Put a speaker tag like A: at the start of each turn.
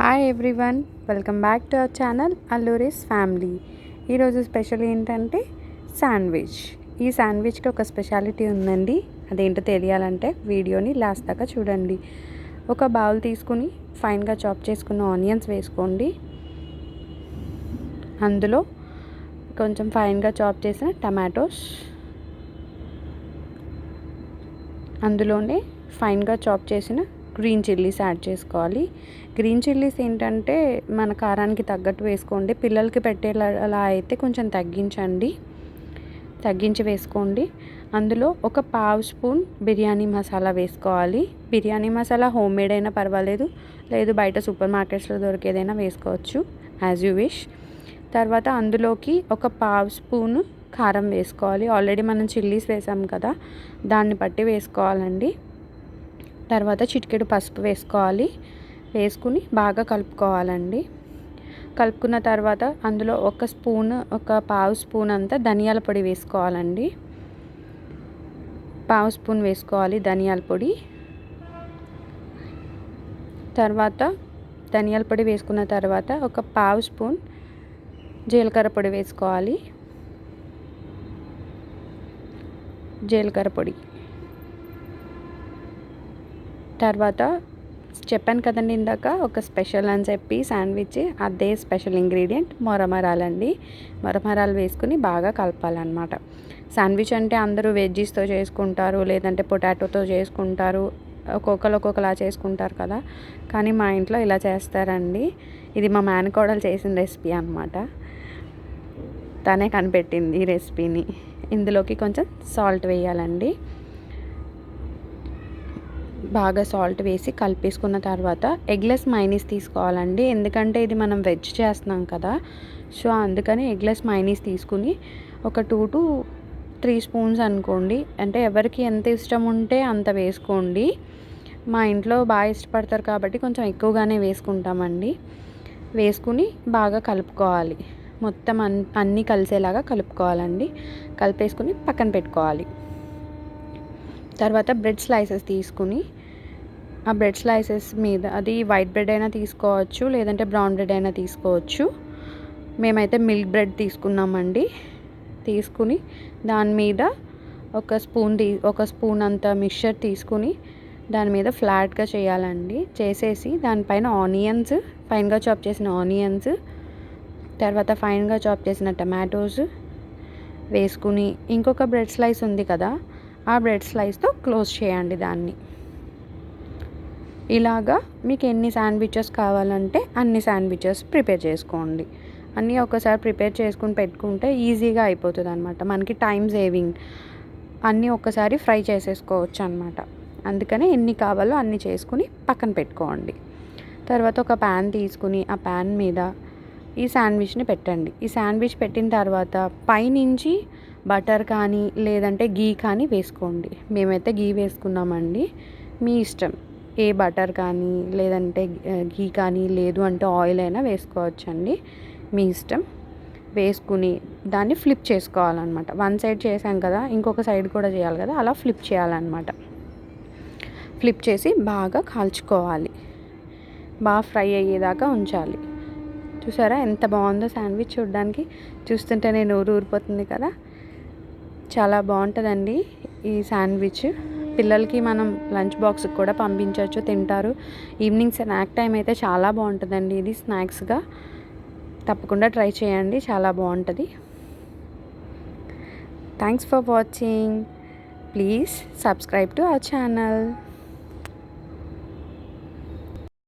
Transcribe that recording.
A: Hi everyone, welcome back to our channel Alluri's family. ఈరోజు special ఏంటంటే sandwich. ఈ శాండ్విచ్కి ఒక స్పెషాలిటీ ఉందండి. అదేంటో తెలియాలంటే వీడియోని లాస్ట్ దాకా చూడండి. ఒక బౌల్ తీసుకుని ఫైన్గా చాప్ చేసుకున్న ఆనియన్స్ వేసుకోండి. అందులో కొంచెం ఫైన్గా చాప్ చేసిన టమాటోస్, అందులోనే ఫైన్గా చాప్ చేసిన గ్రీన్ చిల్లీస్ యాడ్ చేసుకోవాలి. గ్రీన్ చిల్లీస్ ఏంటంటే మన కారానికి తగ్గట్టు వేసుకోండి. పిల్లలకి పెట్టేలా అయితే కొంచెం తగ్గించి వేసుకోండి. అందులో ఒక పావు స్పూన్ బిర్యానీ మసాలా వేసుకోవాలి. బిర్యానీ మసాలా హోమ్ మేడ్ అయినా పర్వాలేదు, లేదు బయట సూపర్ మార్కెట్స్లో దొరికేదైనా వేసుకోవచ్చు, యాజ్ యూ విష్. తర్వాత అందులోకి ఒక పావు స్పూన్ కారం వేసుకోవాలి. ఆల్రెడీ మనం చిల్లీస్ వేసాం కదా, దాన్ని బట్టి వేసుకోవాలండి. తర్వాత చిటికెడు పసుపు వేసుకోవాలి. వేసుకుని బాగా కలుపుకోవాలండి. కలుపుకున్న తర్వాత అందులో ఒక పావు స్పూన్ అంతా ధనియాల పొడి వేసుకోవాలండి. పావు స్పూన్ వేసుకోవాలి ధనియాల పొడి. తర్వాత ధనియాల పొడి వేసుకున్న తర్వాత ఒక పావు స్పూన్ జీలకర్ర పొడి వేసుకోవాలి. జీలకర్ర పొడి తర్వాత చెప్పాను కదండి ఇందాక ఒక స్పెషల్ అని చెప్పి శాండ్విచ్, అదే స్పెషల్ ఇంగ్రీడియంట్ మొరమరాలండి. మొరమరాలు వేసుకుని బాగా కలపాలన్నమాట. శాండ్విచ్ అంటే అందరూ వెజ్జీస్తో చేసుకుంటారు, లేదంటే పొటాటోతో చేసుకుంటారు, ఒక్కొక్కలా చేసుకుంటారు కదా. కానీ మా ఇంట్లో ఇలా చేస్తారండి. ఇది మా మేనకోడలు చేసిన రెసిపీ అన్నమాట. తనే కనిపెట్టింది ఈ రెసిపీని. ఇందులోకి కొంచెం సాల్ట్ వేయాలండి. బాగా సాల్ట్ వేసి కలిపేసుకున్న తర్వాత ఎగ్లెస్ మైనీస్ తీసుకోవాలండి. ఎందుకంటే ఇది మనం వెజ్ చేస్తున్నాం కదా, సో అందుకని ఎగ్లెస్ మైనీస్ తీసుకుని ఒక 2 to 3 స్పూన్స్ అనుకోండి. అంటే ఎవరికి ఎంత ఇష్టం ఉంటే అంత వేసుకోండి. మా ఇంట్లో బాగా ఇష్టపడతారు కాబట్టి కొంచెం ఎక్కువగానే వేసుకుంటామండి. వేసుకుని బాగా కలుపుకోవాలి. మొత్తం అన్నీ కలిసేలాగా కలుపుకోవాలండి. కలిపేసుకుని పక్కన పెట్టుకోవాలి. తర్వాత బ్రెడ్ స్లైసెస్ తీసుకుని ఆ బ్రెడ్ స్లైసెస్ మీద, అది వైట్ బ్రెడ్ అయినా తీసుకోవచ్చు, లేదంటే బ్రౌన్ బ్రెడ్ అయినా తీసుకోవచ్చు. మేమైతే మిల్క్ బ్రెడ్ తీసుకున్నామండి. తీసుకుని దాని మీద ఒక స్పూన్ అంత మిక్చర్ తీసుకుని దాని మీద ఫ్లాట్గా చేయాలండి. చేసేసి దానిపైన ఆనియన్స్, ఫైన్గా చాప్ చేసిన ఆనియన్స్, తర్వాత ఫైన్గా చాప్ చేసిన టమాటోస్ వేసుకుని ఇంకొక బ్రెడ్ స్లైస్ ఉంది కదా, ఆ బ్రెడ్ స్లైస్తో క్లోజ్ చేయండి దాన్ని. ఇలాగా మీకు ఎన్ని శాండ్విచెస్ కావాలంటే అన్ని శాండ్విచెస్ ప్రిపేర్ చేసుకోండి. అన్నీ ఒకసారి ప్రిపేర్ చేసుకుని పెట్టుకుంటే ఈజీగా అయిపోతుంది అనమాట. మనకి టైం సేవింగ్. అన్నీ ఒక్కసారి ఫ్రై చేసేసుకోవచ్చు అనమాట. అందుకని ఎన్ని కావాలో అన్నీ చేసుకుని పక్కన పెట్టుకోండి. తర్వాత ఒక ప్యాన్ తీసుకుని ఆ ప్యాన్ మీద ఈ శాండ్విచ్ని పెట్టండి. ఈ శాండ్విచ్ పెట్టిన తర్వాత పైనుంచి బటర్ కానీ లేదంటే గీ కానీ వేసుకోండి. మేమైతే గీ వేసుకున్నామండి. మీ ఇష్టం, ఏ బటర్ కానీ లేదంటే గీ కానీ, లేదు అంటే ఆయిల్ అయినా వేసుకోవచ్చండి, మీ ఇష్టం. వేసుకుని దాన్ని ఫ్లిప్ చేసుకోవాలన్నమాట. వన్ సైడ్ చేసాం కదా, ఇంకొక సైడ్ కూడా చేయాలి కదా, అలా ఫ్లిప్ చేయాలన్నమాట. ఫ్లిప్ చేసి బాగా కాల్చుకోవాలి. బాగా ఫ్రై అయ్యేదాకా ఉంచాలి. చూసారా ఎంత బాగుందో శాండ్విచ్. చూస్తుంటేనే నోరు ఊరిపోతుంది కదా. చాలా బాగుంటుందండి ఈ శాండ్విచ్. పిల్లలకి మనం లంచ్ బాక్స్కి కూడా పంపించవచ్చు, తింటారు. ఈవినింగ్ స్నాక్ టైం అయితే చాలా బాగుంటుందండి ఇది. స్నాక్స్గా తప్పకుండా ట్రై చేయండి, చాలా బాగుంటుంది. Thanks for watching. Please subscribe to our channel.